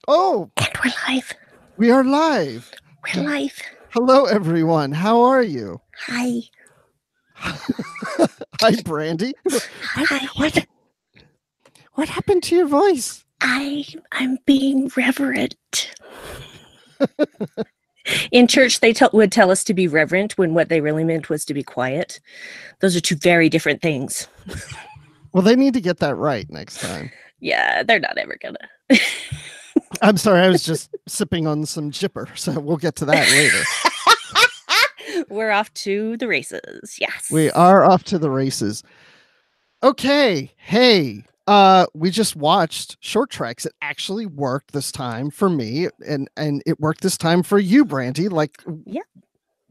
Oh, And we're live. we are live. We're live. Hello, everyone. How are you? Hi. Hi, Brandi. Hi. What happened to your voice? I'm being reverent. In church, they would tell us to be reverent when what they really meant was to be quiet. Those are two very different things. Well, they need to get that right next time. Yeah, they're not ever gonna. I'm sorry, I was just sipping on some jipper, so we'll get to that later. We're off to the races. Yes. We are off to the races. Okay. Hey, we just watched Short Treks. It actually worked this time for me, and it worked this time for you, Brandi. Like, yeah,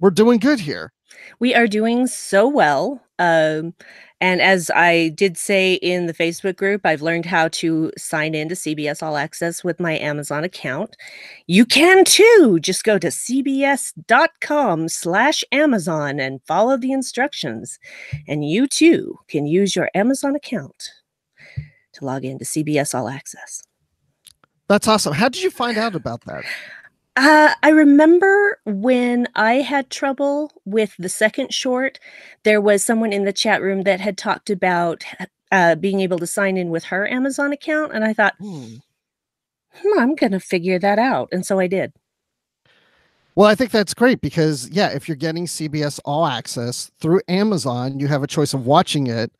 we're doing good here. We are doing so well. And as I did say in the Facebook group, I've learned how to sign into CBS All Access with my Amazon account. You can too. Just go to cbs.com/Amazon and follow the instructions. And you too can use your Amazon account to log into CBS All Access. That's awesome. How did you find out about that? I remember when I had trouble with the second short, there was someone in the chat room that had talked about being able to sign in with her Amazon account. And I thought, I'm going to figure that out. And so I did. Well, I think that's great because, yeah, if you're getting CBS All Access through Amazon, you have a choice of watching it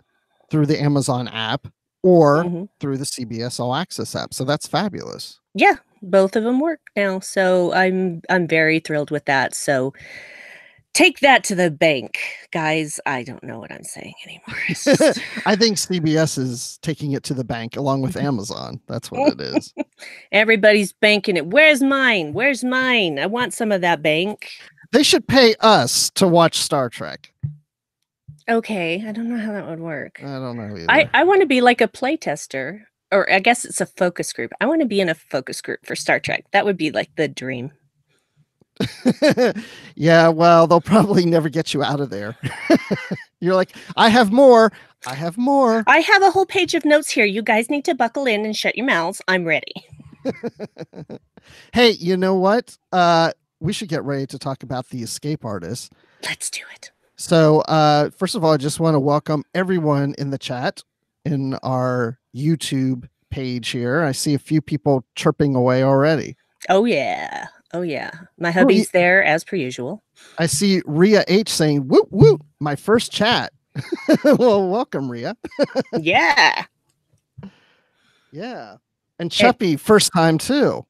through the Amazon app or through the CBS All Access app. So that's fabulous. Yeah, both of them work now. So I'm very thrilled with that. So take that to the bank, guys. I don't know what I'm saying anymore. Just... I think CBS is taking it to the bank along with Amazon. That's what it is. Everybody's banking it. Where's mine? Where's mine? I want some of that bank. They should pay us to watch Star Trek. Okay, I don't know how that would work. I don't know either. I want to be like a playtester, or I guess it's a focus group. I want to be in a focus group for Star Trek. That would be like the dream. Yeah, well, they'll probably never get you out of there. You're like, I have more. I have more. I have a whole page of notes here. You guys need to buckle in and shut your mouths. I'm ready. Hey, you know what? We should get ready to talk about the escape artist. Let's do it. So, first of all, I just want to welcome everyone in the chat in our YouTube page here. I see a few people chirping away already. Oh, yeah. Oh, yeah. My hubby's there as per usual. I see Rhea H saying, whoop, whoop, my first chat. Well, welcome, Rhea. Yeah. Yeah. And Chuppy, first time too.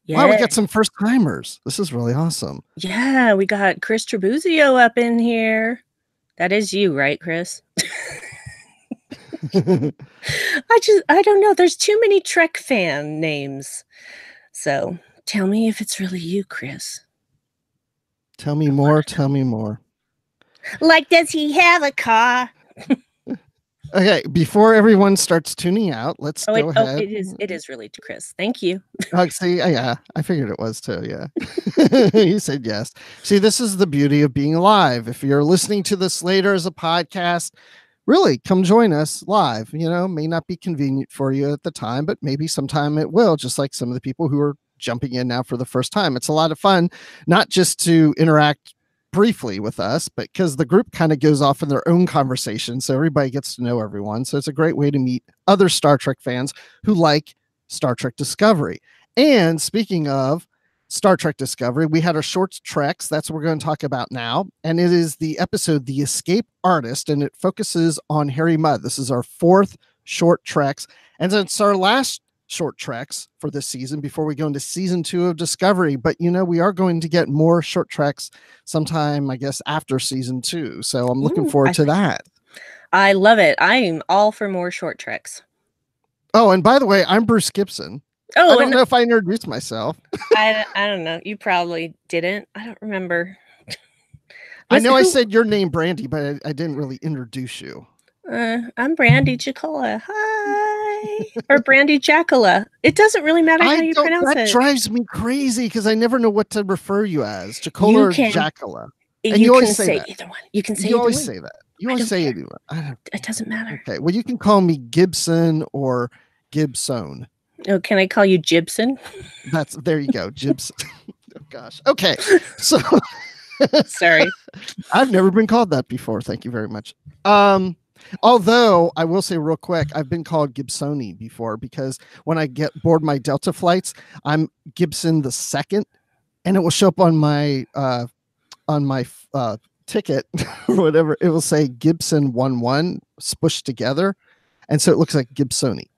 Yeah. Wow, we got some first timers. This is really awesome. Yeah, we got Chris Trabuzio up in here. That is you, right, Chris? I don't know. There's too many Trek fan names. So tell me if it's really you, Chris. Tell me more. Tell me more. Like, does he have a car? Okay, before everyone starts tuning out, let's go ahead. Oh, it is really to Chris. Thank you. Oh, see, yeah, I figured it was too, yeah. You said yes. See, this is the beauty of being live. If you're listening to this later as a podcast, really come join us live. You know, may not be convenient for you at the time, but maybe sometime it will, just like some of the people who are jumping in now for the first time. It's a lot of fun, not just to interact briefly with us, but because the group kind of goes off in their own conversation, so everybody gets to know everyone. So it's a great way to meet other Star Trek fans who like Star Trek Discovery. And speaking of Star Trek Discovery, we had our short treks. That's what we're going to talk about now. And it is the episode The Escape Artist, and it focuses on Harry Mudd. This is our fourth short treks, and it's our last short treks for this season before we go into season 2 of Discovery. But you know, we are going to get more short treks sometime, I guess, after season 2. So I'm looking forward to that. I love it. I'm all for more short treks. Oh, and by the way, I'm Bruce Gibson. Oh, I don't know if I introduced myself. I don't know. You probably didn't. I don't remember. I know I said your name, Brandi, but I didn't really introduce you. I'm Brandi Jacola. Hi. Or Brandi Jacola. It doesn't really matter how you pronounce it. That drives me crazy because I never know what to refer you as, Jacola or Jacola. And you always say either one. You can say you always say that. You always say either one. It doesn't matter. Okay. Well, you can call me Gibson or Gibson. Oh, can I call you Gibson? There you go, Jibs. Oh gosh. Okay. So Sorry. I've never been called that before. Thank you very much. Although I will say real quick, I've been called Gibsoni before because when I get board my Delta flights, I'm Gibson the second, and it will show up on my ticket or whatever. It will say Gibson 11 spushed together, and so it looks like Gibsoni.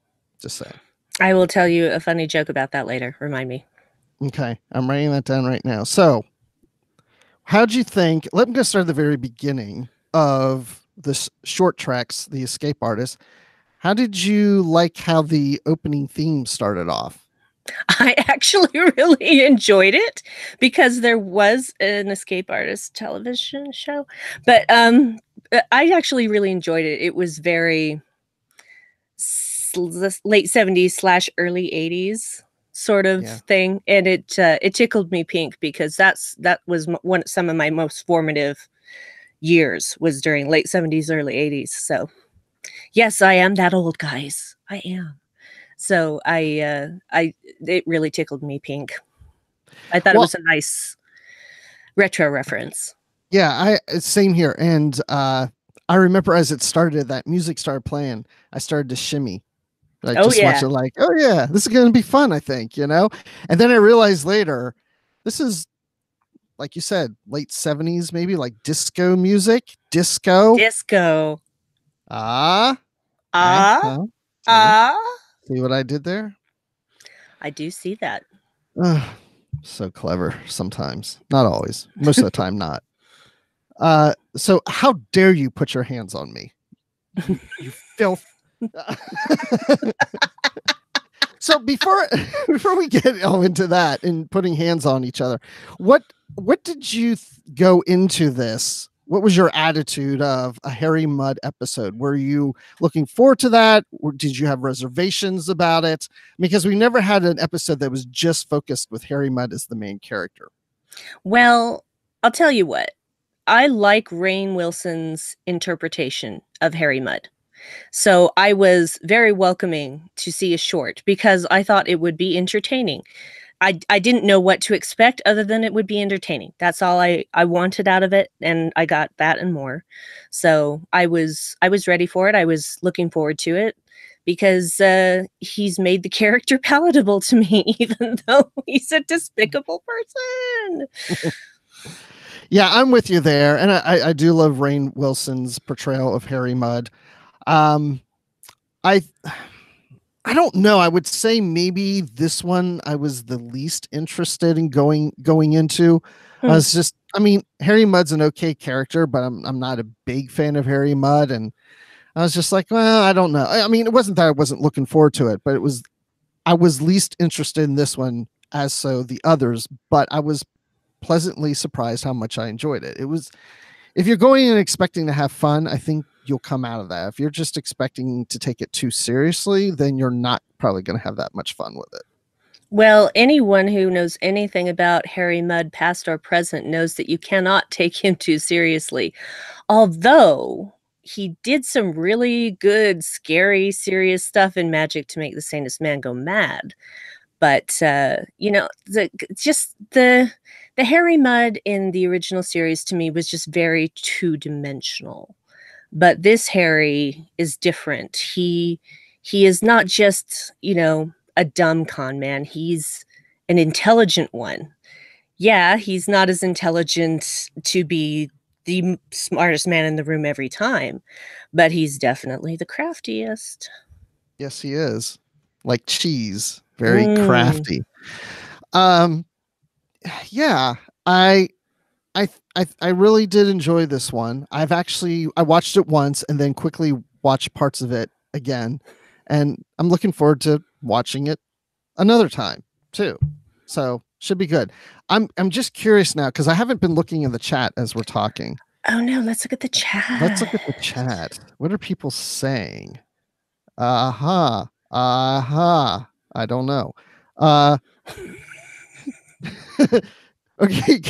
Just saying. I will tell you a funny joke about that later. Remind me. Okay, I'm writing that down right now. So, how'd you think? Let me go start at the very beginning of this short tracks, The Escape Artist. How did you like how the opening theme started off? I actually really enjoyed it because there was an Escape Artist television show, but I actually really enjoyed it. It was very late 70s slash early 80s sort of thing, and it tickled me pink because that was some of my most formative years was during late 70s early 80s. So yes, I am that old, guys. I am. So it really tickled me pink. I thought it was a nice retro reference. Yeah, same here. And I remember as it started, that music started playing, I started to shimmy. I just watched it like, oh yeah, this is going to be fun, I think, And then I realized later, this is, like you said, late 70s, maybe like disco music. Disco. See what I did there? I do see that. So clever sometimes. Not always. Most of the time, not. So how dare you put your hands on me? You filth. So before we get into that and putting hands on each other, what did you go into this? What was your attitude of a Harry Mudd episode? Were you looking forward to that? Or did you have reservations about it? Because we never had an episode that was just focused with Harry Mudd as the main character. Well, I'll tell you what. I like Rainn Wilson's interpretation of Harry Mudd. So I was very welcoming to see a short because I thought it would be entertaining. I didn't know what to expect other than it would be entertaining. That's all I wanted out of it, and I got that and more. So I was ready for it. I was looking forward to it because he's made the character palatable to me, even though he's a despicable person. Yeah, I'm with you there, and I do love Rainn Wilson's portrayal of Harry Mudd. I don't know. I would say maybe this one I was the least interested in going into. I was just, I mean, Harry Mudd's an okay character, but I'm not a big fan of Harry Mudd, and I was just like, well, I don't know. I mean, it wasn't that I wasn't looking forward to it, but I was least interested in this one as so the others, but I was pleasantly surprised how much I enjoyed it. It was, if you're going and expecting to have fun, I think you'll come out of that. If you're just expecting to take it too seriously, then you're not probably going to have that much fun with it. Well, anyone who knows anything about Harry Mudd, past or present, knows that you cannot take him too seriously. Although he did some really good, scary, serious stuff in Magic to Make the Sanest Man Go Mad. But the Harry Mudd in the original series to me was just very two-dimensional. But this Harry is different. He is not just, a dumb con man. He's an intelligent one. Yeah, he's not as intelligent to be the smartest man in the room every time, but he's definitely the craftiest. Yes, he is. Like cheese, very crafty. Yeah, I really did enjoy this one. I watched it once and then quickly watched parts of it again, and I'm looking forward to watching it another time too. So should be good. I'm just curious now because I haven't been looking in the chat as we're talking. Oh no, let's look at the chat. Let's look at the chat. What are people saying? I don't know. Okay.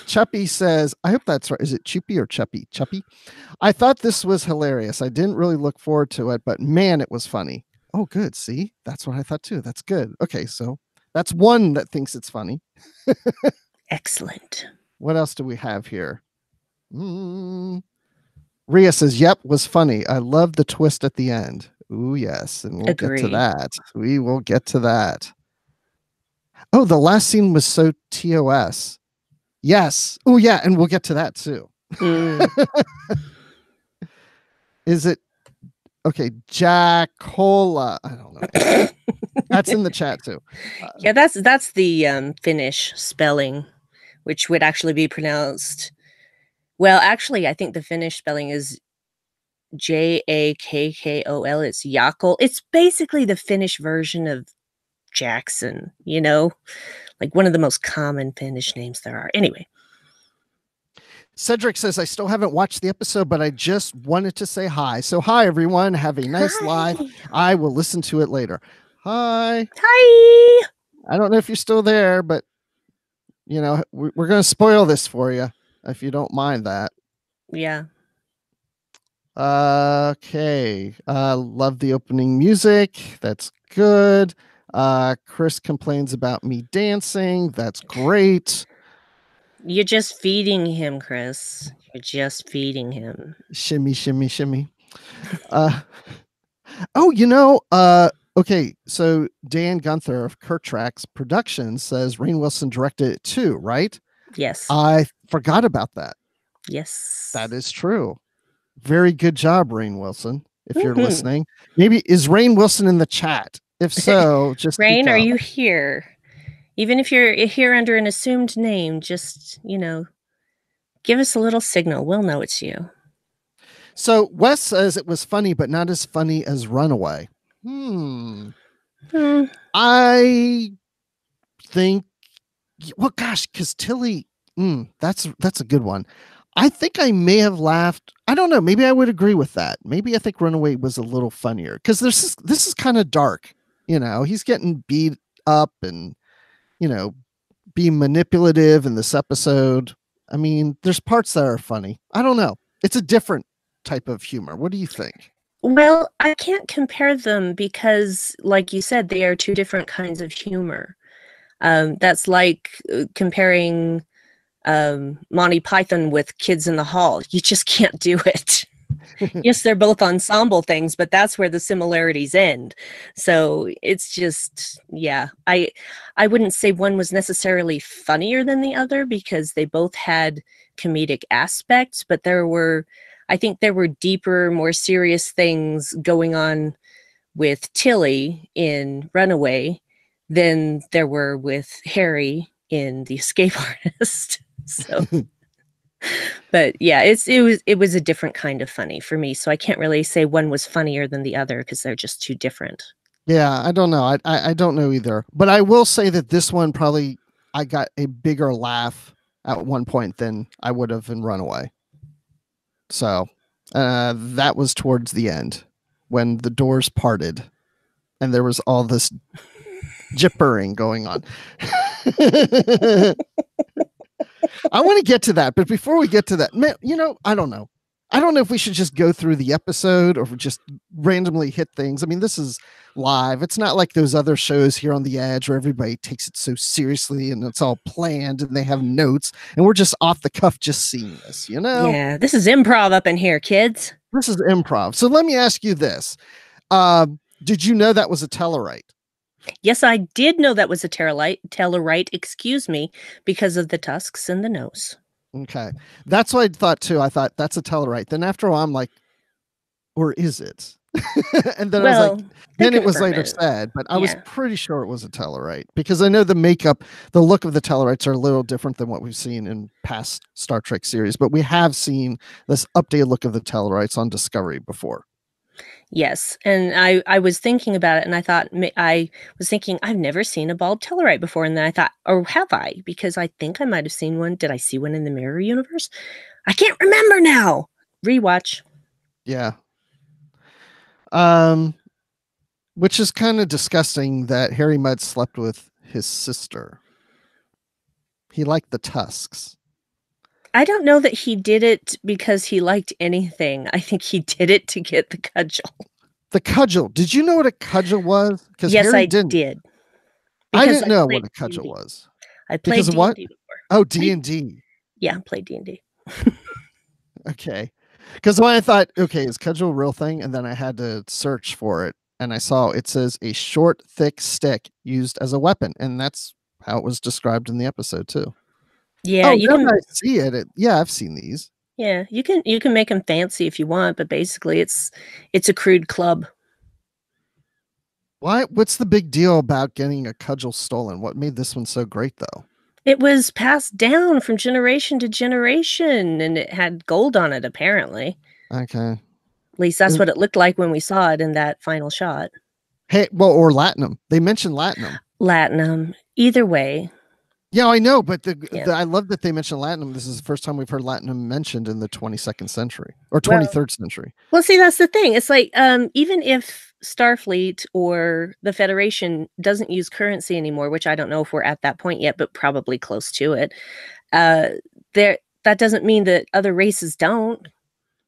Chuppy says, I hope that's right. Is it Chuppy or Chuppy? Chuppy. I thought this was hilarious. I didn't really look forward to it, but man, it was funny. Oh, good. See, that's what I thought too. That's good. Okay, so that's one that thinks it's funny. Excellent. What else do we have here? Rhea says, "Yep, was funny. I love the twist at the end." Ooh, yes, and we'll get to Agree. that. We will get to that. Oh, the last scene was so TOS. Yes. Oh, yeah, and we'll get to that too. Is it okay? Jackola. I don't know. That's in the chat too. Yeah, that's the Finnish spelling, which would actually be pronounced. Well, actually, I think the Finnish spelling is Jakkol. It's Jaakko. It's basically the Finnish version of Jackson, like one of the most common Finnish names there are. Anyway. Cedric says, "I still haven't watched the episode, but I just wanted to say hi." So, hi, everyone. Have a nice live. I will listen to it later. Hi. Hi. I don't know if you're still there, but, we're going to spoil this for you if you don't mind that. Yeah. Okay. Love the opening music. That's good. Chris complains about me dancing. That's great. You're just feeding him, Chris. You're just feeding him. Shimmy, shimmy, shimmy. Okay, so Dan Gunther of Kurtrax Productions says Rainn Wilson directed it too, right? Yes. I forgot about that. Yes. That is true. Very good job, Rainn Wilson. If you're listening, maybe is Rainn Wilson in the chat? If so, just Rainn, are you here? Even if you're here under an assumed name, just, give us a little signal. We'll know it's you. So Wes says it was funny, but not as funny as Runaway. I think, well, gosh, because Tilly, that's a good one. I think I may have laughed. I don't know. Maybe I would agree with that. Maybe I think Runaway was a little funnier because this is kind of dark. He's getting beat up and being manipulative in this episode. I mean, there's parts that are funny. I don't know. It's a different type of humor. What do you think? Well, I can't compare them because, like you said, they are two different kinds of humor. That's like comparing Monty Python with Kids in the Hall. You just can't do it. Yes, they're both ensemble things, but that's where the similarities end. So it's just, yeah, I wouldn't say one was necessarily funnier than the other because they both had comedic aspects, but I think there were deeper, more serious things going on with Tilly in Runaway than there were with Harry in The Escape Artist. So but yeah, it was a different kind of funny for me. So I can't really say one was funnier than the other because they're just too different. Yeah, I don't know. I don't know either. But I will say that this one probably I got a bigger laugh at one point than I would have in Runaway. So that was towards the end when the doors parted and there was all this jippering going on. I want to get to that, but before we get to that, I don't know. I don't know if we should just go through the episode or just randomly hit things. I mean, this is live. It's not like those other shows here on the Edge where everybody takes it so seriously and it's all planned and they have notes and we're just off the cuff just seeing this, Yeah, this is improv up in here, kids. This is improv. So let me ask you this. Did you know that was a Tellarite? Yes, I did know that was a Tellarite, excuse me, because of the tusks and the nose. Okay. That's what I thought too. I thought that's a Tellarite. Then after a while, I'm like, or is it? And then I was like, then it was later said, but I was pretty sure it was a Tellarite because I know the makeup, the look of the Tellarites are a little different than what we've seen in past Star Trek series, but we have seen this updated look of the Tellarites on Discovery before. Yes, and I was thinking about it, and I was thinking I've never seen a bald Tellarite before, and then I thought, or have I? Because I think I might have seen one. Did I see one in the Mirror Universe? I can't remember now. Rewatch. Yeah. Which is kind of disgusting that Harry Mudd slept with his sister. He liked the tusks. I don't know that he did it because he liked anything. I think he did it to get the cudgel. The cudgel. Did you know what a cudgel was? Because Yes, Harry I didn't. did. I Because didn't I know what played a cudgel D&D. was. I played Because of what? D&D before. Oh, Played D&D. Yeah, played D&D. Okay. Because when I thought, okay, is cudgel a real thing? And then I had to search for it. And I saw it says a short, thick stick used as a weapon. And that's how it was described in the episode, too. Yeah, Oh, you now can that I see it, yeah, I've seen these. yeah, you can make them fancy if you want, but basically it's a crude club. What's the big deal about getting a cudgel stolen? What made this one so great, though? It was passed down from generation to generation, and it had gold on it, apparently. Okay. At least that's And- what it looked like when we saw it in that final shot. Hey, well, or Latinum. They mentioned Latinum. Latinum. Either way, Yeah, I know, but yeah. I love that they mentioned Latinum. This is the first time we've heard Latinum mentioned in the 22nd century or Well 23rd century. well, see, that's the thing. It's like, even if Starfleet or the Federation doesn't use currency anymore, which I don't know if we're at that point yet, but probably close to it, uh, there that doesn't mean that other races don't.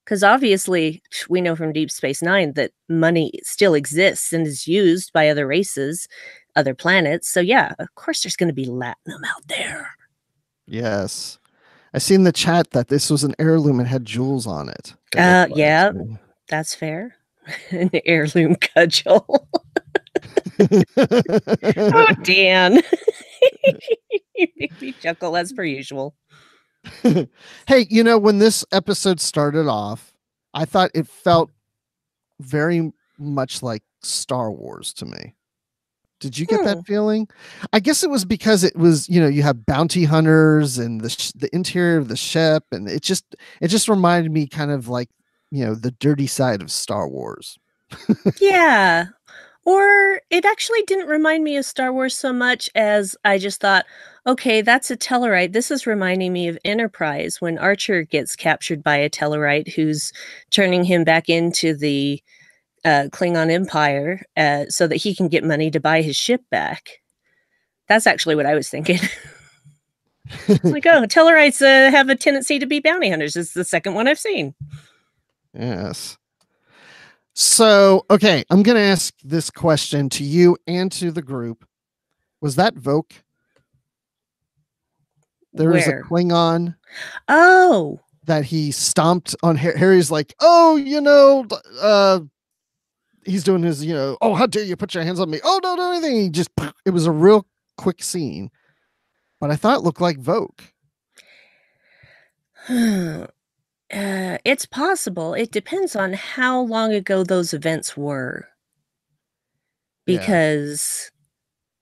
Because obviously, we know from Deep Space Nine that money still exists and is used by other races, other planets. So yeah, of course, there's going to be latinum out there. Yes. I see in the chat that this was an heirloom and had jewels on it. It looked like. Yeah, that's fair. An heirloom cudgel. Oh, Dan. You make me chuckle as per usual. Hey, when this episode started off, I thought it felt very much like Star Wars to me. Did you get that feeling? I guess it was because it was, you have bounty hunters and the interior of the ship, and it just reminded me kind of like, the dirty side of Star Wars. Yeah. Or it actually didn't remind me of Star Wars so much as I just thought, okay, that's a Tellarite. This is reminding me of Enterprise when Archer gets captured by a Tellarite who's turning him back into the Klingon Empire so that he can get money to buy his ship back. That's actually what I was thinking. It's like, oh, Tellarites have a tendency to be bounty hunters. It's the second one I've seen. Yes. So, okay, I'm going to ask this question to you and to the group. Was that Voke? There's a Klingon. Oh. That he stomped on Harry's like, oh, he's doing his, oh, how dare you put your hands on me? Oh, don't do anything. It was a real quick scene, but I thought it looked like Voke. It's possible. It depends on how long ago those events were. Because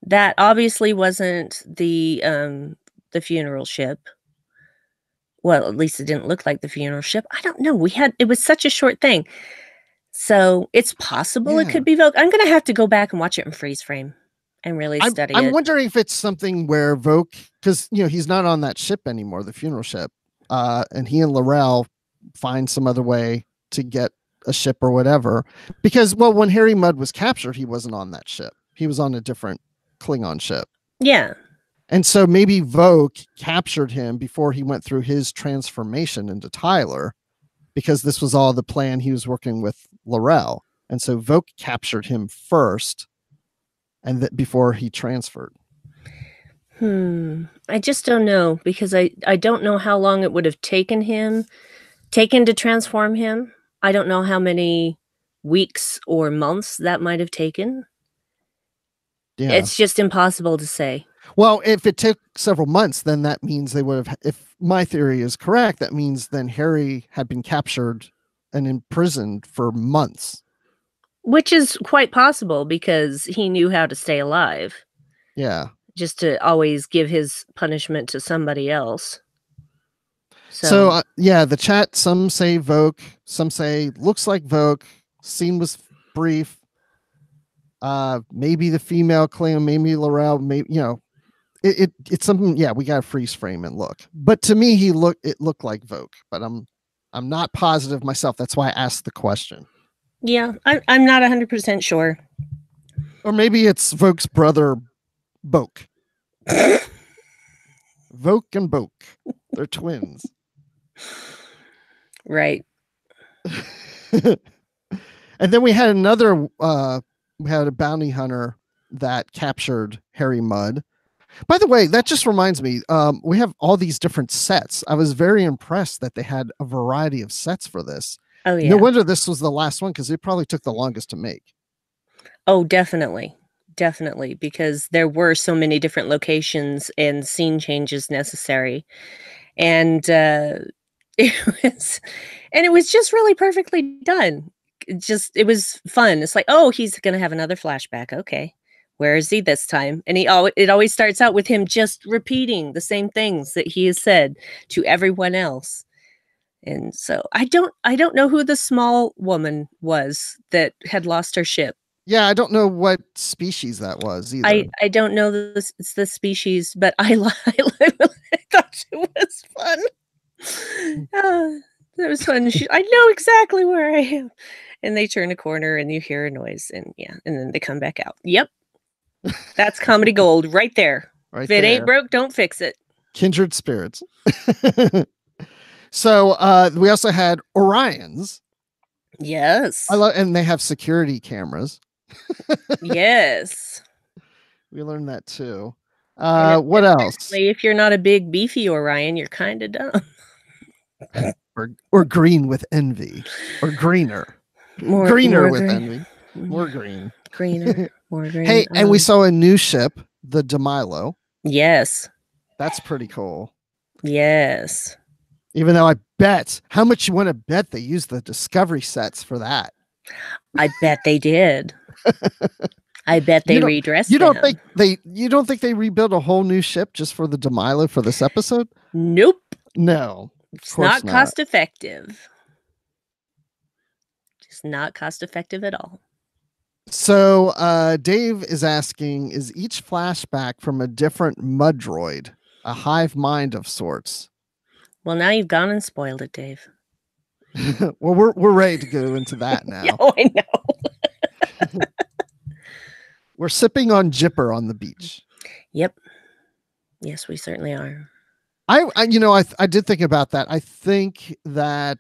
that obviously wasn't the funeral ship. Well, at least it didn't look like the funeral ship. I don't know. It was such a short thing. So it's possible it could be Vogue. I'm gonna have to go back and watch it in freeze frame and really study it. I'm wondering if it's something where Voke, because he's not on that ship anymore, the funeral ship, and he and Laurel find some other way to get a ship or whatever. Because when Harry Mudd was captured, he wasn't on that ship. He was on a different Klingon ship. Yeah. And so maybe Vogue captured him before he went through his transformation into Tyler, because this was all the plan. He was working with Laurel. And so Vogue captured him first and before he transferred. I just don't know, because I don't know how long it would have taken to transform him. I don't know how many weeks or months that might have taken. Yeah. It's just impossible to say. Well, if it took several months, then that means they would have, if my theory is correct, that means then Harry had been captured and imprisoned for months. Which is quite possible, because he knew how to stay alive. Yeah. Just to always give his punishment to somebody else. So the chat, some say Vogue, some say looks like Vogue. Scene was brief. Maybe the female Klingon, maybe Laurel, maybe, it's something. Yeah, we got to freeze frame and look. But to me, it looked like Vogue, but I'm not positive myself. That's why I asked the question. Yeah, I'm not 100% sure. Or maybe it's Vogue's brother, Boke. Vogue and Boke. They're twins. Right. And then we had another. We had a bounty hunter that captured Harry Mudd. By the way, that just reminds me. We have all these different sets. I was very impressed that they had a variety of sets for this. Oh, yeah. No wonder this was the last one, because it probably took the longest to make. Oh, definitely. Definitely, because there were so many different locations and scene changes necessary. And it was just really perfectly done. It was fun. It's like, oh, he's gonna have another flashback. Okay. Where is he this time? And it always starts out with him just repeating the same things that he has said to everyone else. And so I don't know who the small woman was that had lost her ship. Yeah, I don't know what species that was either. I don't know the species, but I thought it was fun. It was fun. I know exactly where I am. And they turn a corner and you hear a noise, and then they come back out. Yep. That's comedy gold right there. Right if it there. ain't broke, don't fix it. Kindred spirits. So we also had Orions. Yes. And they have security cameras. Yes. We learned that too. What else? If you're not a big beefy Orion, you're kind of dumb. or green with envy, or greener. Greener with envy. More green. Greener. More green. Hey, and we saw a new ship, the DeMilo. Yes. That's pretty cool. Yes. Even though I bet, how much you want to bet they used the Discovery sets for that? I bet they did. I bet they redressed. You don't think they rebuilt a whole new ship just for the DeMilo for this episode? Nope. No. It's not cost effective. It's not cost effective at all. So Dave is asking, is each flashback from a different mud droid, a hive mind of sorts? Well, now you've gone and spoiled it, Dave. Well, we're ready to go into that now. Oh, I know. We're sipping on Jipper on the beach. Yep. Yes, we certainly are. I did think about that. I think the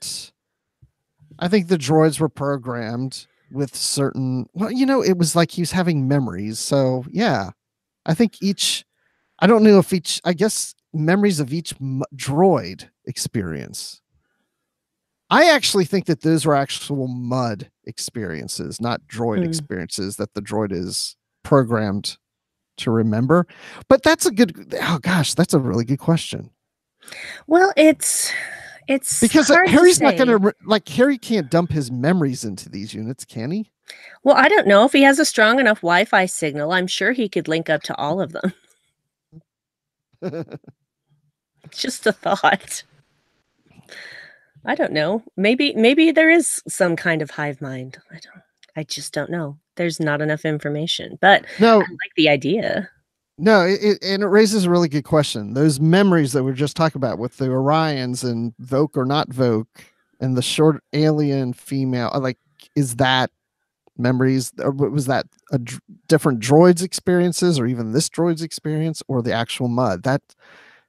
droids were programmed with certain, it was like he was having memories. So yeah, I think I don't know if I guess memories of each droid experience. I actually think that those were actual mud experiences, not droid experiences that the droid is programmed to remember. But that's a really good question. Well, it's because Harry's not going to Harry can't dump his memories into these units, can he? Well, I don't know if he has a strong enough Wi-Fi signal. I'm sure he could link up to all of them. Just a thought. I don't know. Maybe there is some kind of hive mind. I just don't know. There's not enough information, but I like the idea. No, it raises a really good question. Those memories that we were just talking about with the Orions and Voke or not Voke and the short alien female, is that memories, or was that a different droid's experiences, or even this droid's experience, or the actual mud?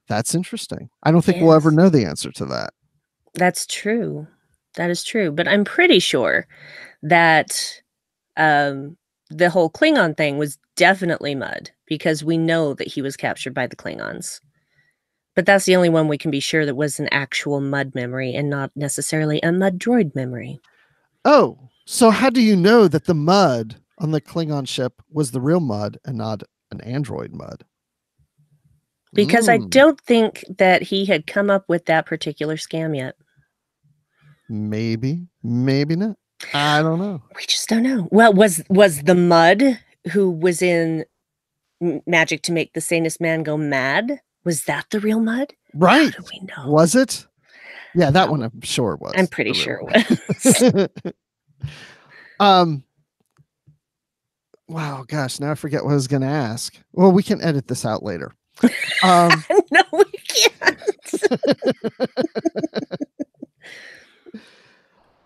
That's interesting. I don't think we'll ever know the answer to that. That's true. That is true. But I'm pretty sure that the whole Klingon thing was definitely mud, because we know that he was captured by the Klingons. But that's the only one we can be sure that was an actual mud memory and not necessarily a mud droid memory. Oh, so how do you know that the mud on the Klingon ship was the real mud and not an android mud? Because I don't think that he had come up with that particular scam yet. Maybe not. I don't know. We just don't know. Well, was the mud who was in Magic to Make the Sanest Man Go Mad? Was that the real mud? Right. How do we know? Was it? Yeah, that one I'm sure it was. I'm pretty sure it was. Wow, gosh, now I forget what I was going to ask. Well, we can edit this out later. No, we can't.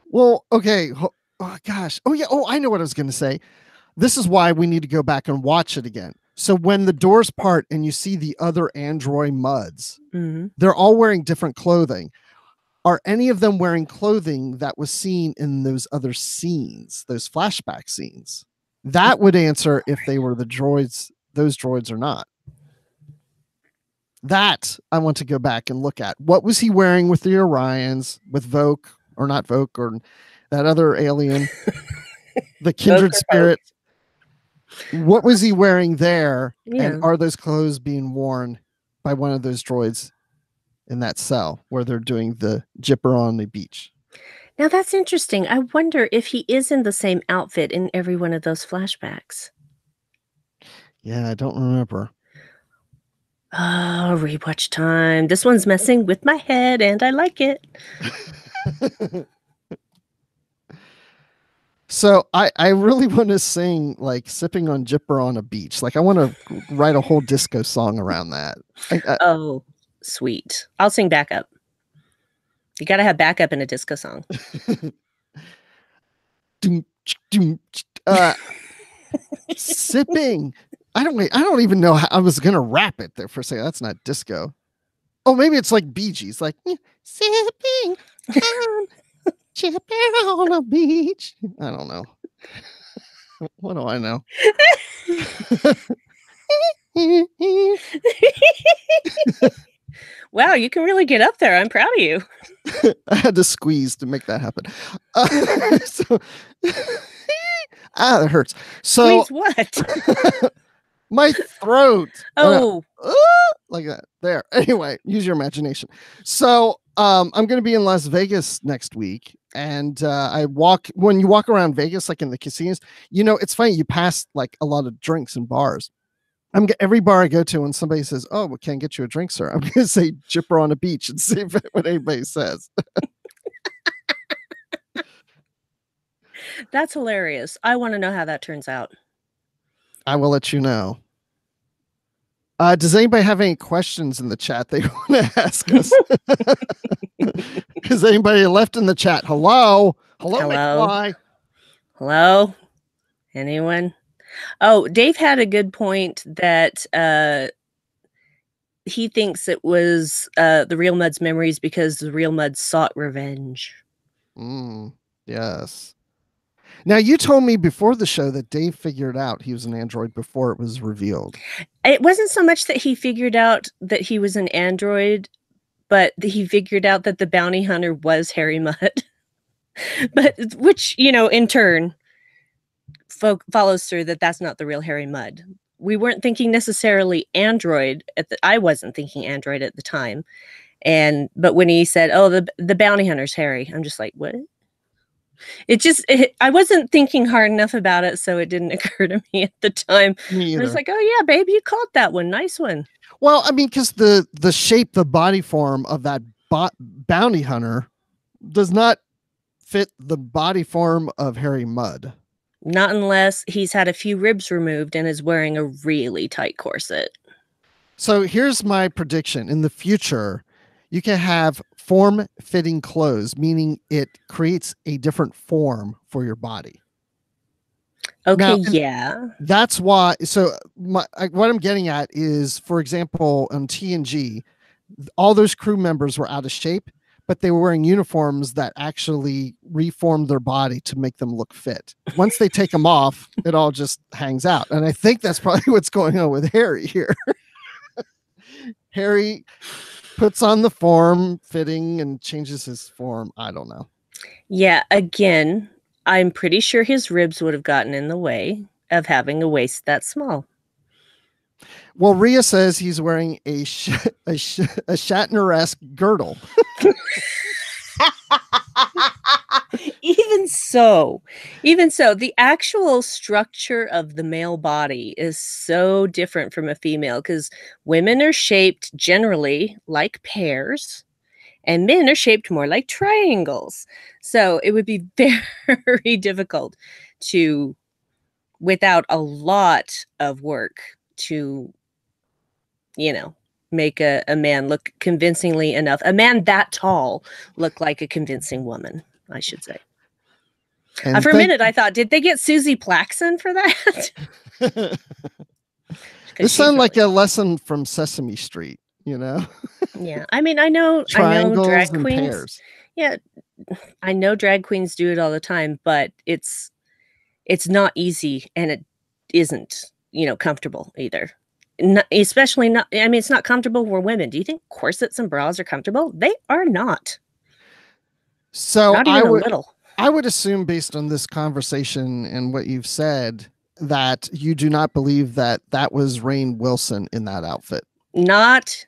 Well, okay. Oh, gosh. Oh, yeah. Oh, I know what I was going to say. This is why we need to go back and watch it again. So when the doors part and you see the other android muds, they're all wearing different clothing. are any of them wearing clothing that was seen in those other scenes, those flashback scenes? That would answer if they were those droids or not. That I want to go back and look at. What was he wearing with the Orions, with Voke, or not Voke, or that other alien, the kindred spirit? What was he wearing there? Yeah. And are those clothes being worn by one of those droids in that cell where they're doing the jipper on the beach? Now that's interesting. I wonder if he is in the same outfit in every one of those flashbacks. Yeah, I don't remember. Oh, rewatch time. This one's messing with my head and I like it. So I really want to sing like sipping on jipper on a beach. Like I want to write a whole disco song around that. Oh, sweet. I'll sing backup. You got to have backup in a disco song. Sipping. I don't even know how I was going to rap it there for a second. That's not disco. Oh, maybe it's like Bee Gees, like sipping on jipper on a beach. I don't know. What do I know? Wow, you can really get up there. I'm proud of you. I had to squeeze to make that happen. That hurts. So squeeze what? My throat. Oh. Like that. There. Anyway, use your imagination. So I'm going to be in Las Vegas next week. And when you walk around Vegas, like in the casinos, it's funny. You pass like a lot of drinks and bars. Every bar I go to, when somebody says, "Oh, we can't get you a drink, sir," I'm going to say "jipper on a beach" and see what anybody says. That's hilarious. I want to know how that turns out. I will let you know. Does anybody have any questions in the chat they want to ask us? Is anybody left in the chat? Hello? McFly. Hello? Anyone? Oh, Dave had a good point that he thinks it was the Real Mud's memories because the Real Mud sought revenge. Yes. Now, you told me before the show that Dave figured out he was an android before it was revealed. It wasn't so much that he figured out that he was an android, but he figured out that the bounty hunter was Harry Mudd. But which, in turn follows through that that's not the real Harry Mudd. We weren't thinking necessarily android I wasn't thinking android at the time. But when he said, "Oh, the bounty hunter's Harry," I'm just like, what? I wasn't thinking hard enough about it, so it didn't occur to me at the time. I was like, "Oh yeah, babe, you caught that one. Nice one." Well, I mean, because the shape, the body form of that bounty hunter does not fit the body form of Harry Mudd. Not unless he's had a few ribs removed and is wearing a really tight corset. So here's my prediction. In the future, you can have form-fitting clothes, meaning it creates a different form for your body. Okay, now, yeah. That's why. So what I'm getting at is, for example, on TNG, all those crew members were out of shape, but they were wearing uniforms that actually reformed their body to make them look fit. Once they take them off, it all just hangs out. And I think that's probably what's going on with Harry here. Harry puts on the form fitting and changes his form. I don't know. Yeah, again, I'm pretty sure his ribs would have gotten in the way of having a waist that small. Well, Rhea says he's wearing a Shatner-esque girdle. Even so, the actual structure of the male body is so different from a female because women are shaped generally like pears and men are shaped more like triangles. So it would be very difficult to, without a lot of work, to, make a man look convincingly enough. A man that tall look like a convincing woman, I should say. For a minute, I thought, did they get Susie Plaxon for that? This sounds like a lesson from Sesame Street, Yeah. I mean, I know Triangles drag and queens. pairs. Yeah, I know drag queens do it all the time, but it's not easy and it isn't, comfortable either. Not, especially not I mean, it's not comfortable for women. Do you think corsets and bras are comfortable? They are not. So Not even a little. I would assume, based on this conversation and what you've said, that you do not believe that that was Rainn Wilson in that outfit. Not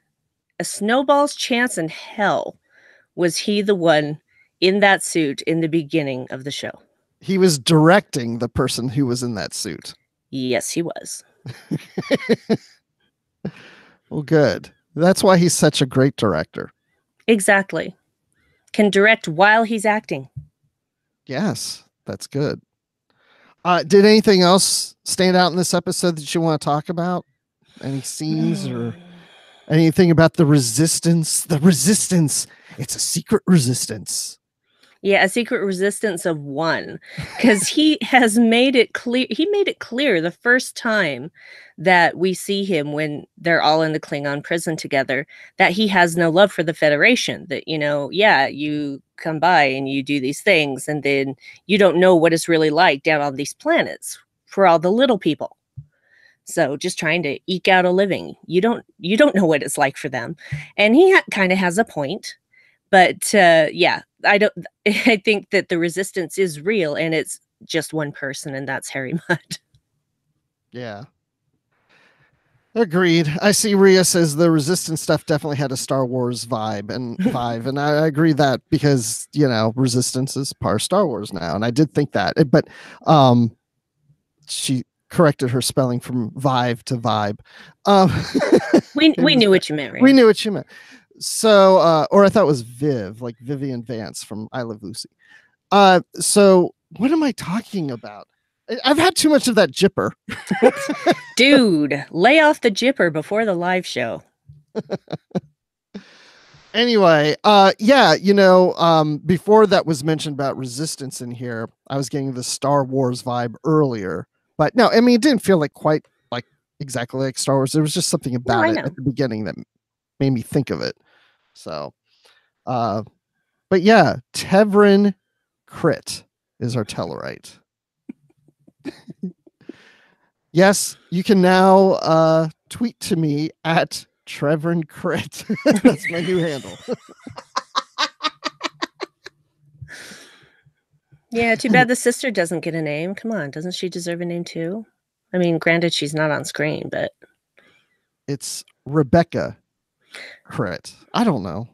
a snowball's chance in hell was he the one in that suit in the beginning of the show. He was directing the person who was in that suit. Yes, he was. Well, good. That's why he's such a great director. Exactly. Can direct while he's acting. Yes, that's good. Did anything else stand out in this episode that you want to talk about? Any scenes or anything about the resistance? The resistance. It's a secret resistance. Yeah, a secret resistance of one, because he has made it clear. He made it clear the first time that we see him when they're all in the Klingon prison together that he has no love for the Federation. That, yeah, you come by and you do these things, and then you don't know what it's really like down on these planets for all the little people. So just trying to eke out a living. You don't know what it's like for them, and he kind of has a point. But yeah, I think that the resistance is real, and it's just one person, and that's Harry Mudd. Yeah. Agreed. I see Rhea says the resistance stuff definitely had a Star Wars vibe, and I agree that because resistance is part of Star Wars now, and I did think that, but she corrected her spelling from vibe to vibe. We knew what you meant, right? We knew what you meant. So, or I thought it was Viv, like Vivian Vance from I Love Lucy. So what am I talking about? I've had too much of that jipper. Dude, lay off the jipper before the live show. Anyway, yeah, before that was mentioned about resistance in here, I was getting the Star Wars vibe earlier. But no, I mean, it didn't feel like quite like exactly like Star Wars. There was just something about it at the beginning that made me think of it. So, but yeah, Tevrin Crit is our Tellarite. Yes, you can now tweet to me at Trevor Crit. That's my new handle. Yeah, too bad the sister doesn't get a name. Come on, doesn't she deserve a name too? I mean, granted, she's not on screen, but it's Rebecca Crit. I don't know.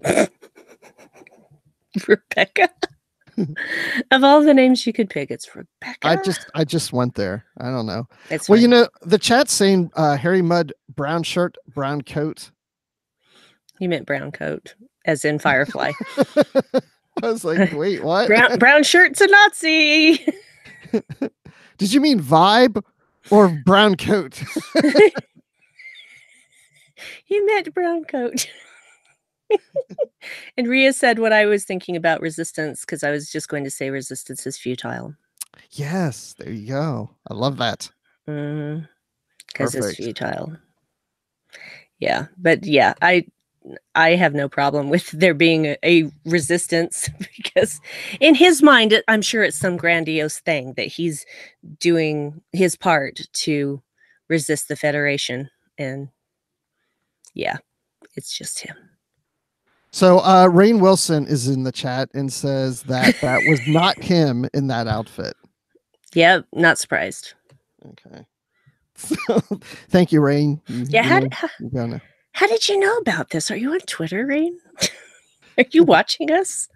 Rebecca. Of all the names you could pick, it's Rebecca. I just went there. I don't know. It's well, fine. The chat's saying Harry Mudd, brown shirt, brown coat. You meant brown coat, as in Firefly. I was like, wait, what? brown shirt's a Nazi. Did you mean vibe or brown coat? He meant brown coat. And Rhea said what I was thinking about resistance, because I was just going to say resistance is futile. Yes, there you go. I love that. Because it's futile. Yeah, but yeah, I have no problem with there being a resistance, because in his mind, I'm sure it's some grandiose thing that he's doing his part to resist the Federation. And yeah, it's just him. So Rainn Wilson is in the chat and says that was not him in that outfit. Yep, not surprised. Okay. So, thank you, Rainn. Yeah, how did you know about this? Are you on Twitter, Rainn? Are you watching us?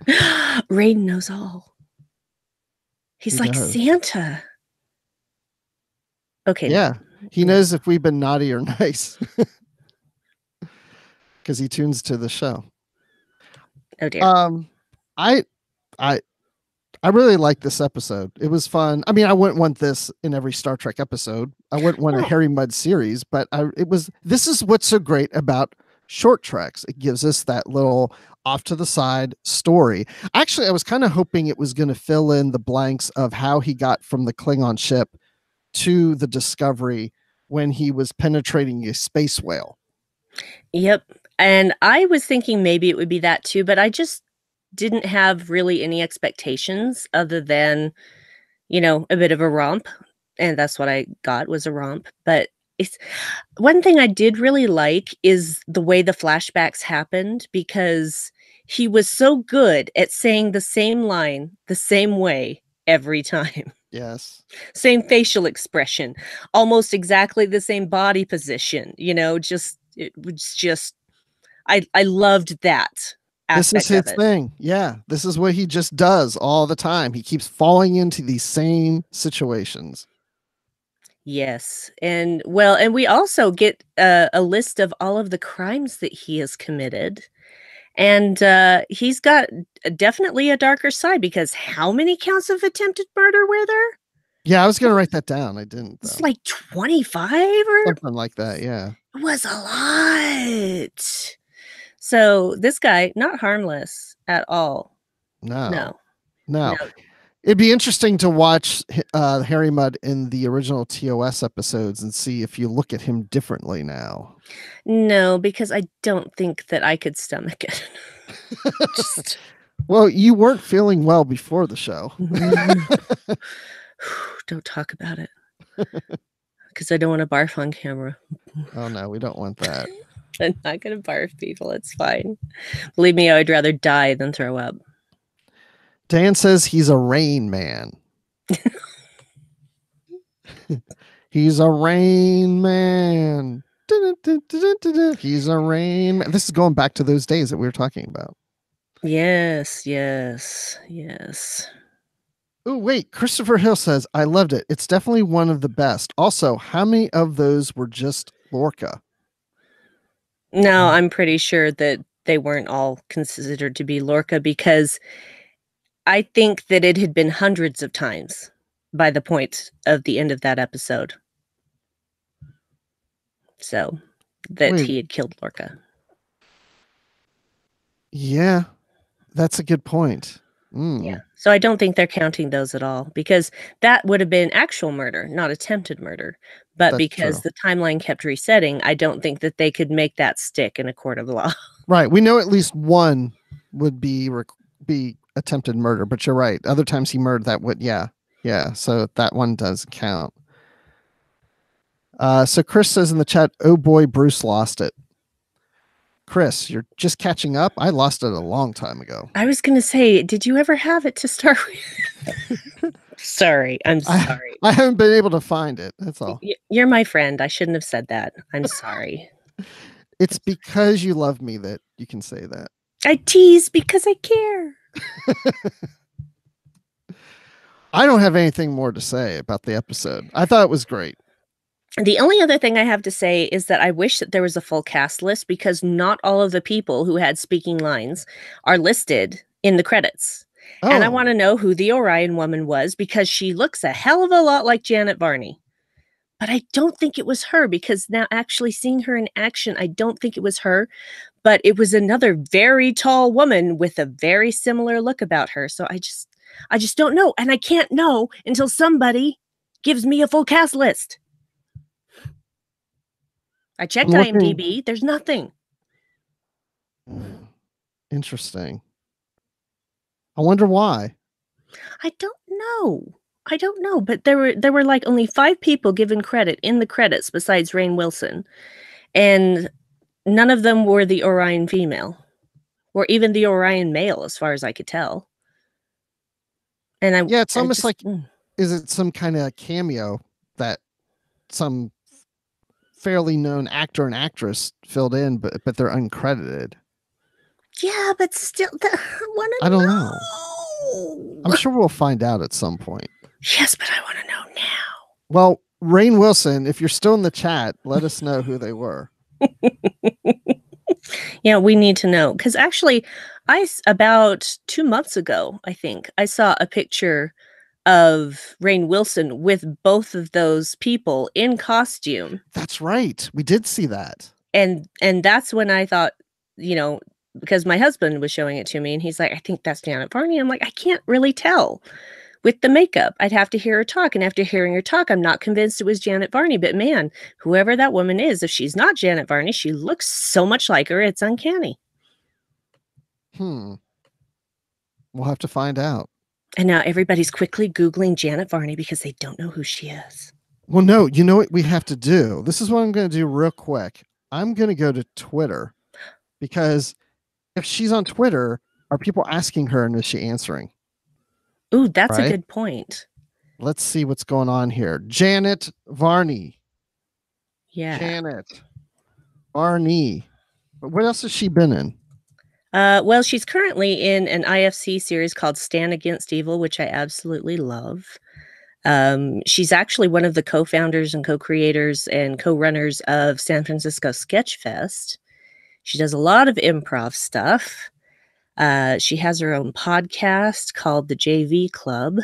Rainn knows all. He's like Santa. Okay. Yeah, he knows if we've been naughty or nice. Because he tunes to the show. Oh dear. I really liked this episode. It was fun. I mean, I wouldn't want this in every Star Trek episode. I wouldn't want a Harry Mudd series, but this is what's so great about short treks. It gives us that little off to the side story. Actually, I was kind of hoping it was going to fill in the blanks of how he got from the Klingon ship to the Discovery when he was penetrating a space whale. Yep. And I was thinking maybe it would be that too, but I just didn't have really any expectations other than, a bit of a romp, and that's what I got was a romp, but it's one thing I did really like is the way the flashbacks happened because he was so good at saying the same line the same way every time. Yes. Same facial expression, almost exactly the same body position, just it was just I loved that This is aspect of his it. thing. Yeah. This is what he just does all the time. He keeps falling into these same situations. Yes, and we also get a list of all of the crimes that he has committed, and, he's got definitely a darker side because how many counts of attempted murder were there? Yeah, I was gonna write that down. I didn't It's though. like 25 or Something like that, yeah. it was a lot. So, this guy, not harmless at all. No. No, No. no, It'd be interesting to watch Harry Mudd in the original TOS episodes and see if you look at him differently now. no, because I don't think that I could stomach it. Just Well, you weren't feeling well before the show. don't talk about it. 'Cause I don't wanna barf on camera. Oh no, we don't want that. I'm not gonna barf, people, it's fine. Believe me, I would rather die than throw up. Dan says he's a Rain Man. He's a Rain Man. He's a Rain Man. This is going back to those days that we were talking about. Yes, yes, yes. Oh, wait. Christopher Hill says, I loved it. It's definitely one of the best. Also, how many of those were just Lorca? No, I'm pretty sure that they weren't all considered to be Lorca because I think that it had been hundreds of times by the point of the end of that episode. So, that Wait, he had killed Lorca. yeah, that's a good point. Yeah. So I don't think they're counting those at all because that would have been actual murder, not attempted murder. But That's because true. the timeline kept resetting, I don't think that they could make that stick in a court of law. Right. We know at least one would be attempted murder, but you're right. Other times he murdered that would, yeah. Yeah. So that one does count. So Chris says in the chat, oh boy, Bruce lost it. Chris, you're just catching up. I lost it a long time ago. I was going to say, did you ever have it to start with? Sorry. I'm sorry. I haven't been able to find it. That's all. You're my friend. I shouldn't have said that. I'm sorry. It's because you love me that you can say that. I tease because I care. I don't have anything more to say about the episode. I thought it was great. The only other thing I have to say is that I wish that there was a full cast list because not all of the people who had speaking lines are listed in the credits. Oh. And I want to know who the Orion woman was because she looks a hell of a lot like Janet Varney. But I don't think it was her because now actually seeing her in action, I don't think it was her, but it was another very tall woman with a very similar look about her. So I just don't know. And I can't know until somebody gives me a full cast list. I checked IMDb. There's nothing. Interesting. I wonder why. I don't know, but there were like only 5 people given credit in the credits besides Rainn Wilson, and none of them were the Orion female, or even the Orion male, as far as I could tell. And yeah, it's almost like, is it some kind of cameo that some fairly known actor and actress filled in, but they're uncredited? Yeah, but still, I don't know. I'm sure we'll find out at some point. Yes, but I want to know now. Well, Rainn Wilson, if you're still in the chat, let us know who they were. Yeah, we need to know because actually, about 2 months ago, I think I saw a picture of Rainn Wilson with both of those people in costume. That's right. We did see that. And that's when I thought, because my husband was showing it to me and he's like, I think that's Janet Varney. I'm like, I can't really tell with the makeup. I'd have to hear her talk, and after hearing her talk, I'm not convinced it was Janet Varney, but man, whoever that woman is, if she's not Janet Varney, she looks so much like her, it's uncanny. We'll have to find out. And now everybody's quickly Googling Janet Varney because they don't know who she is. Well, no, you know what we have to do? This is what I'm going to do real quick. I'm going to go to Twitter, because if she's on Twitter, are people asking her and is she answering? Ooh, that's a good point. Let's see what's going on here. Janet Varney. Yeah. Janet Varney. What else has she been in? Well, she's currently in an IFC series called Stand Against Evil, which I absolutely love. She's actually one of the co-founders and co-creators and co-runners of San Francisco Sketch Fest. She does a lot of improv stuff. She has her own podcast called The JV Club.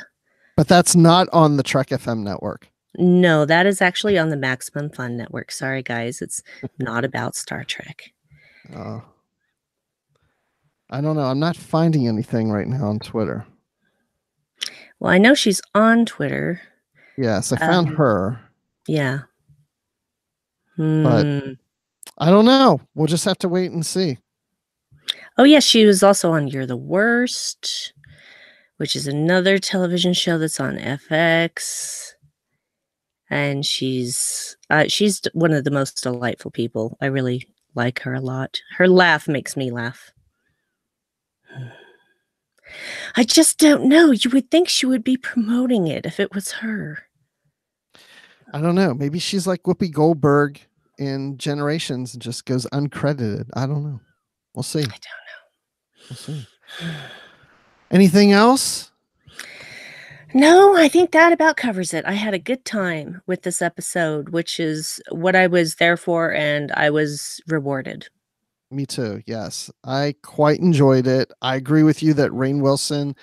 But that's not on the Trek FM network. No, that is actually on the Maximum Fun Network. Sorry, guys. It's not about Star Trek. I don't know. I'm not finding anything right now on Twitter. Well, I know she's on Twitter. Yes, I found her. Yeah. But I don't know. We'll just have to wait and see. Oh, yeah. She was also on You're the Worst, which is another television show that's on FX. And she's one of the most delightful people. I really like her a lot. Her laugh makes me laugh. I just don't know. You would think she would be promoting it if it was her. I don't know. Maybe she's like Whoopi Goldberg in Generations and just goes uncredited. I don't know. We'll see. I don't know. We'll see. Anything else? No, I think that about covers it. I had a good time with this episode, which is what I was there for, and I was rewarded. Me too. Yes. I quite enjoyed it. I agree with you that Rainn Wilson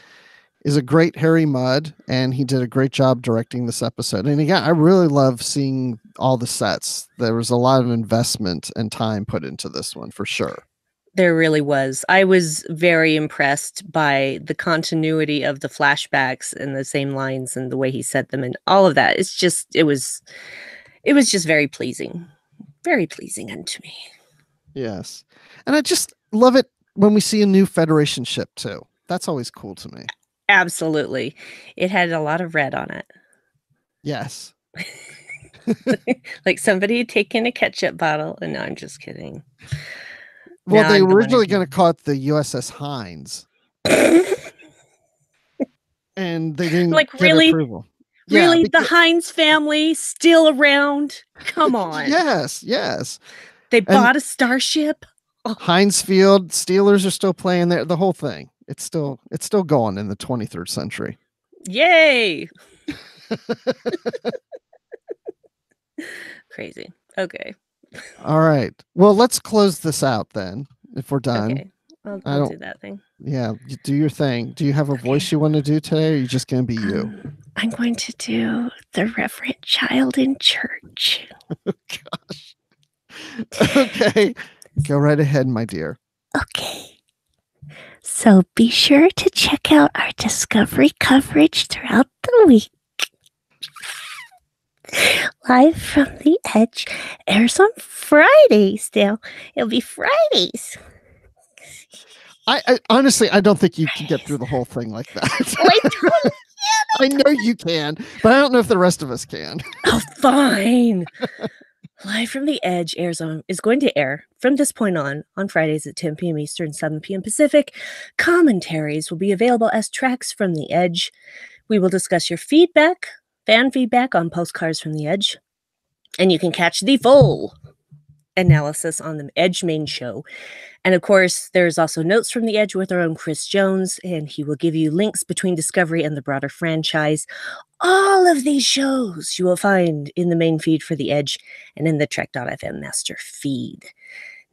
is a great Harry Mudd, and he did a great job directing this episode. And again, I really love seeing all the sets. There was a lot of investment and time put into this one for sure. There really was. I was very impressed by the continuity of the flashbacks and the same lines and the way he said them and all of that. It was just very pleasing unto me. Yes. And I just love it when we see a new Federation ship too. That's always cool to me. Absolutely. It had a lot of red on it. Yes. Like somebody had taken a ketchup bottle, and no, I'm just kidding. Well, they were originally going to call it the USS Heinz. And they didn't get approval. Really? The Heinz family still around? Come on. Yes. They bought a starship? Oh. Heinz Field, Steelers are still playing there. The whole thing. It's still going in the 23rd century. Yay. Crazy. Okay. All right. Well, let's close this out then, if we're done. Okay. I'll do that thing. Yeah, you do your thing. Do you have a voice you want to do today, or are you just going to be you? I'm going to do the Reverend Child in Church. Oh, gosh. Okay. Go right ahead, my dear. Okay. So be sure to check out our Discovery coverage throughout the week. Live from the Edge airs on Fridays now. It'll be Fridays. I honestly, I don't think you can get through the whole thing like that. Well, I know you can, but I don't know if the rest of us can. Oh, fine. Live from the Edge is going to air from this point on Fridays at 10 p.m. Eastern, 7 p.m. Pacific. Commentaries will be available as tracks from the Edge. We will discuss your feedback, fan feedback on Postcards from the Edge, and you can catch the full analysis on the Edge main show. And of course, there's also Notes from the Edge with our own Chris Jones, and he will give you links between Discovery and the broader franchise. All of these shows you will find in the main feed for the Edge and in the Trek.fm master feed.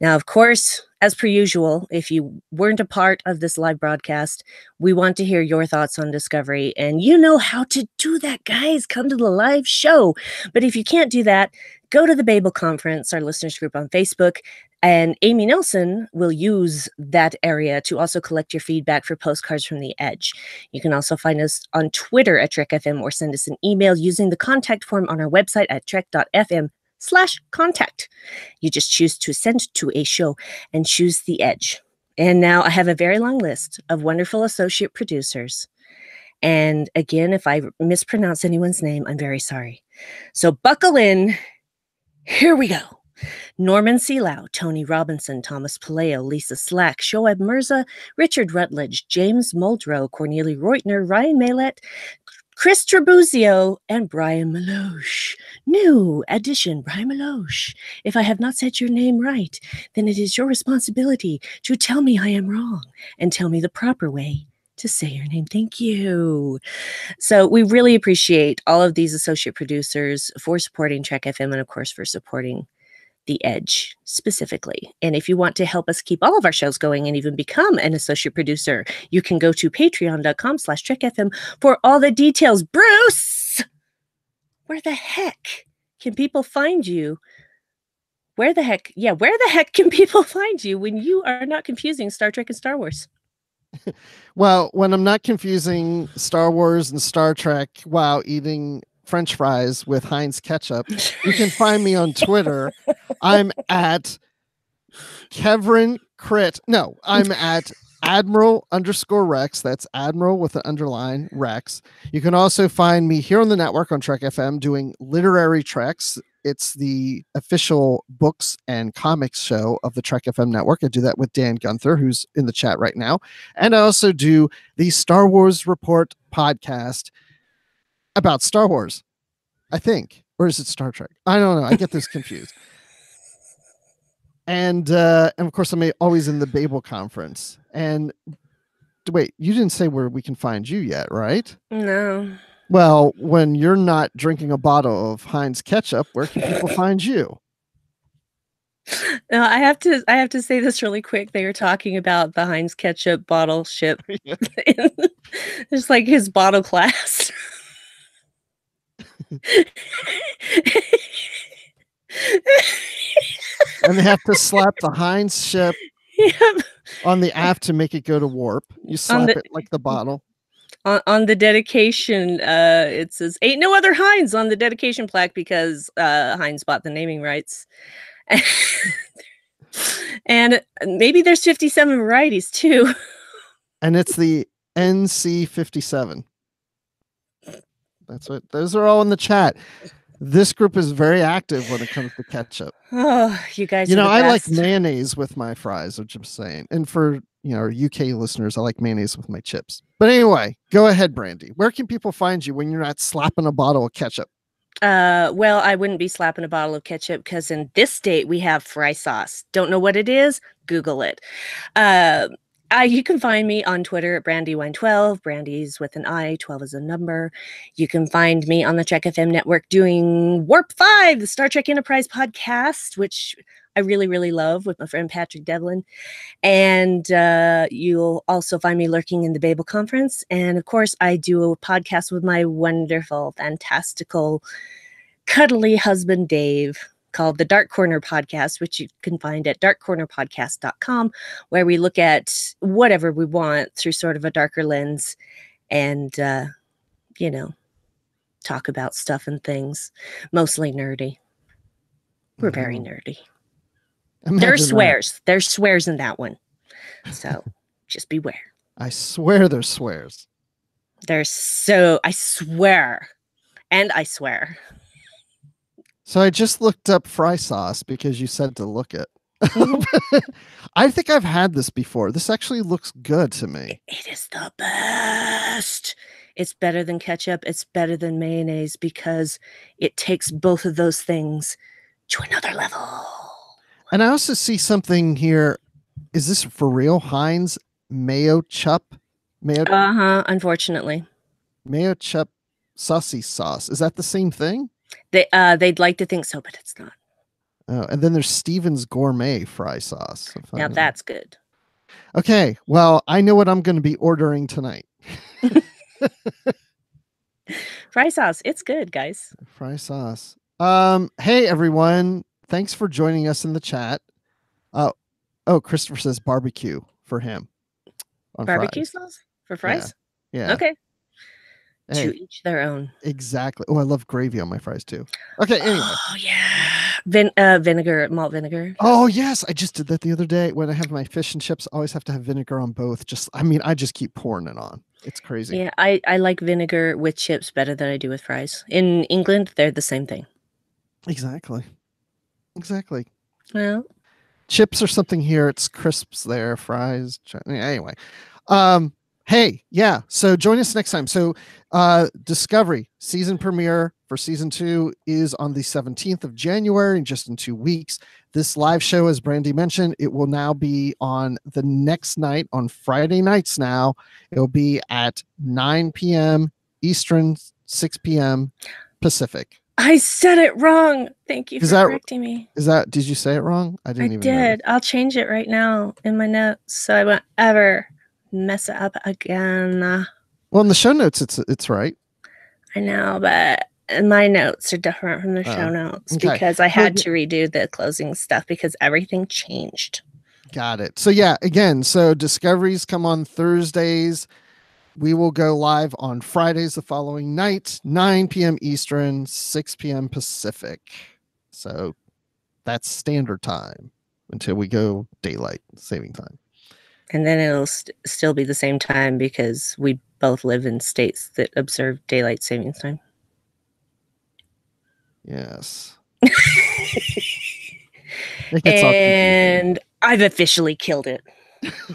Now, of course, as per usual, if you weren't a part of this live broadcast, we want to hear your thoughts on Discovery. And you know how to do that, guys. Come to the live show. But if you can't do that, go to the Babel Conference, our listeners group on Facebook, and Amy Nelson will use that area to also collect your feedback for postcards from the Edge. You can also find us on Twitter at Trek FM or send us an email using the contact form on our website at trek.fm/contact. You just choose to send to a show and choose the Edge. And now I have a very long list of wonderful associate producers. And again, if I mispronounce anyone's name, I'm very sorry. So buckle in. Here we go. Norman Seelau, Tony Robinson, Thomas Paleo, Lisa Slack, Shoaib Mirza, Richard Rutledge, James Muldrow, Cornelia Reutner, Ryan Maylett, Chris Trabuzio, and Brian Maloche. New addition, Brian Maloche. If I have not said your name right, then it is your responsibility to tell me I am wrong and tell me the proper way to say your name. Thank you. So we really appreciate all of these associate producers for supporting Trek FM and, of course, for supporting The Edge specifically. And if you want to help us keep all of our shows going and even become an associate producer, you can go to patreon.com/TrekFM for all the details. Bruce, where the heck can people find you? Where the heck can people find you when you are not confusing Star Trek and Star Wars? Well, when I'm not confusing Star Wars and Star Trek while eating French fries with Heinz ketchup, you can find me on Twitter. I'm at Kevin Crit. No, I'm at Admiral_Rex. That's Admiral with an underline Rex. You can also find me here on the network on Trek FM doing Literary Treks. It's the official books and comics show of the Trek FM network. I do that with Dan Gunther, who's in the chat right now. And I also do the Star Wars Report podcast about Star Wars, I think. Or is it Star Trek? I don't know. I get this confused. And of course, I'm always in the Babel conference. And wait, you didn't say where we can find you yet, right? No. Well, when you're not drinking a bottle of Heinz ketchup, where can people find you? No, I have to say this really quick. They were talking about the Heinz ketchup bottle ship. It's like his bottle class. And they have to slap the Heinz ship on the aft to make it go to warp. You slap it like the bottle. On the dedication, it says, "Ain't no other Heinz" on the dedication plaque because Heinz bought the naming rights. And maybe there's 57 varieties too. And it's the NC57. That's what, those are all in the chat. This group is very active when it comes to ketchup. Oh, you guys, I like mayonnaise with my fries, which I'm saying. And for, our UK listeners, I like mayonnaise with my chips. But anyway, go ahead, Brandi. Where can people find you when you're not slapping a bottle of ketchup? Well, I wouldn't be slapping a bottle of ketchup because in this state we have fry sauce. Don't know what it is? Google it. You can find me on Twitter at BrandyWine12. Brandy's with an I, 12 is a number. You can find me on the Trek FM network doing Warp 5, the Star Trek Enterprise podcast, which I really, really love with my friend Patrick Devlin. And you'll also find me lurking in the Babel Conference. And of course, I do a podcast with my wonderful, fantastical, cuddly husband, Dave, called the Dark Corner Podcast, which you can find at darkcornerpodcast.com, where we look at whatever we want through sort of a darker lens and, talk about stuff and things, mostly nerdy. We're very nerdy. There's swears. There's swears in that one. So just beware. I swear there's swears. I swear. And I swear. So I just looked up fry sauce because you said to look it. Mm-hmm. I think I've had this before. This actually looks good to me. It is the best. It's better than ketchup. It's better than mayonnaise because it takes both of those things to another level. And I also see something here. Is this for real? Heinz mayo chup? Unfortunately. Mayo chup saucy sauce. Is that the same thing? They'd like to think so, but it's not. Oh, and then there's Steven's gourmet fry sauce. Now that's good. Okay, well, I know what I'm going to be ordering tonight. Fry sauce, it's good, guys. Fry sauce. Hey everyone, thanks for joining us in the chat. Oh, Christopher says barbecue for him on Barbecue fries. sauce for Yeah, fries? yeah. Okay. To Hey, each their own. exactly. Oh, I love gravy on my fries too. Okay, anyway. Oh yeah. Vinegar, malt vinegar. Oh yes, I just did that the other day when I have my fish and chips. I always have to have vinegar on both. I just keep pouring it on. It's crazy. Yeah, I like vinegar with chips better than I do with fries. In England, they're the same thing. Exactly. Well, Chips or something here. It's crisps there. Fries. Anyway. Um. Hey, yeah. So join us next time. So, Discovery season premiere for season 2 is on the 17th of January, just in 2 weeks. This live show, as Brandi mentioned, it will now be on the next night on Friday nights. Now it'll be at 9 p.m. Eastern, 6 p.m. Pacific. I said it wrong. Thank you for correcting me. Did you say it wrong? I didn't I even know. did. I'll change it right now in my notes so I won't ever mess it up again. Well, in the show notes, it's right. I know, but my notes are different from the show notes because I had to redo the closing stuff because everything changed. Got it. So yeah, again, so Discoveries come on Thursdays. We will go live on Fridays the following night, 9 p.m. Eastern, 6 p.m. Pacific. So that's standard time until we go daylight saving time. And then it'll still be the same time because we both live in states that observe daylight savings time. Yes. And I've officially killed it.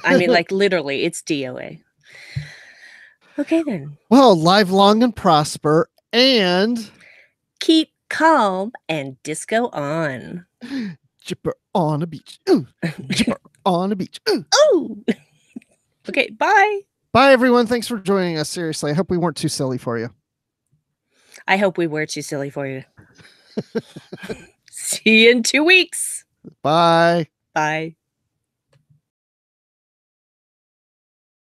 I mean, like literally, it's DOA. Okay, then. Well, live long and prosper and keep calm and disco on. Jipper on a beach. Ooh. Jipper on a beach. Ooh. Oh. Okay, bye. Bye, everyone. Thanks for joining us. Seriously, I hope we weren't too silly for you. I hope we were too silly for you. See you in 2 weeks. Bye. Bye.